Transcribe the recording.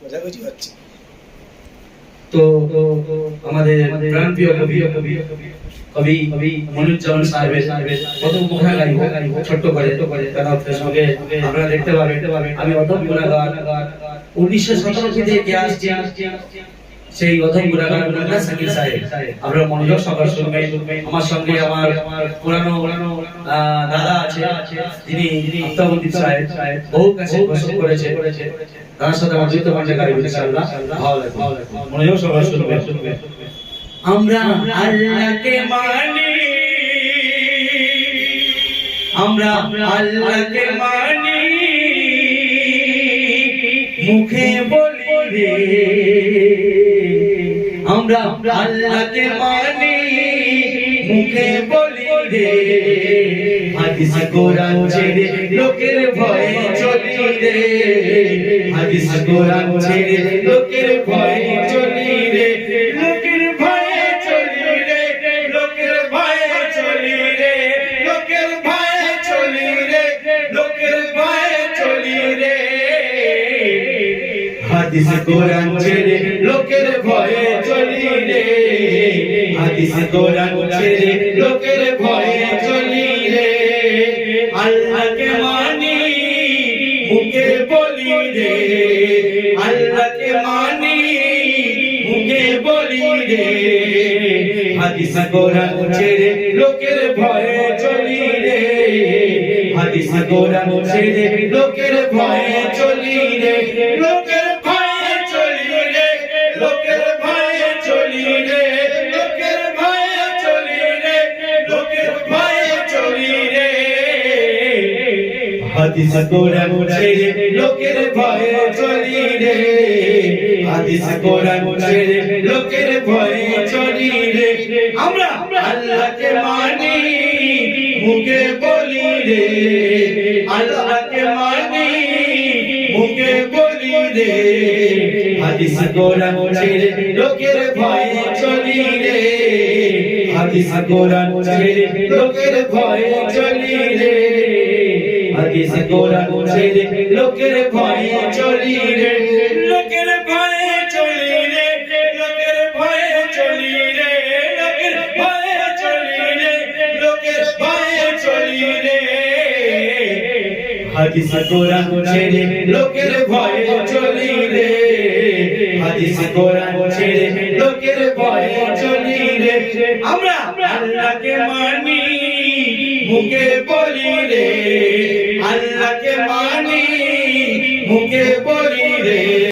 খোঁজাখুঁজি হচ্ছে। তো আমাদের প্রাণপ্রিয় কবি মনিরুজ্জামান সাহেবের কত মুখা গাইব ছোট্ট করে তারা ফেসবুকে আপনারা দেখতে পাবেন। আমি অথম গুণাগার 1917 থেকে দেখে আসছি, সেই অথম গুণাগার মোল্লা সাকিব সাহেব। আপনারা মনোযোগ সহকারে শুনবেন। আমার সঙ্গে আমার পুরানো দাদা আছে, যিনি আফতাবুদ্দিন সাহেব, বহু কাছে বসত করেছে। তার সাথে আমার যুক্ত পান্ডে গাইব ইনশাআল্লাহ, ভালো লাগবে। মনোযোগ সহকারে শুনবেন। আমরা আল্লাহকে মানি, আমরা আল্লাহকে মানি, মুখে বলি রে। আমরা আল্লাহকে মানি, মুখে বলি রে। হাদিস কোরআন ছেড়ে লোকের ভয়ে চলি রে। হাদিস কোরআন ছেড়ে লোকের ভয়ে চলি রে। লোকের ভয়ে চলি রে, লোকের ভয়ে চলি রে, লোকের ভয়ে চলি রে, লোকের ভয়ে চলি রে। হাদিস কোরআন ছেড়ে লোকের ভয়ে চলি রে। হাদিস কোরআন ছেড়ে লোকের ভয়ে চলি রে। আল্লাহকে মানি, মুখে বলি রে। আল্লাহকে মানি, মুখে বলি রে। হাদিস কোরআন ছেড়ে লোকের ভয়ে চলি রে। হাদিস কোরআন ছেড়ে লোকের ভয়ে চলি রে। লোকের ভয়ে চলি রে, লোকের ভয়ে চলি রে, লোকের ভয়ে চলি রে, লোকের ভয়ে চলি রে। হাদিস কোরআন ছেড়ে লোকের ভয়ে চলি রে। হাদিস কোরআন ছেড়ে লোকের ভয়ে চলি রে। আমরা আল্লাহকে মানি, মুখে বলি রে। আল্লাহকে মানি, মুখে বলি রে। হাদিস কোরআন ছেড়ে লোকের ভয়ে চলি রে। হাদিস কোরআন ছেড়ে লোকের ভয়ে চলি রে। হাদিস কোরআন ছেড়ে লোকের ভয়ে চলি রে। লোকের ভয়ে চলি রে, লোকের ভয়ে চলি রে, লোকের ভয়ে চলি রে, লোকের ভয়ে চলি রে। হাদিস কোরআন ছেড়ে লোকের ভয়ে চলি রে। হাদিস কোরআন ছেড়ে লোকের ভয়ে চলি রে। আমরা আল্লাহকে মানি,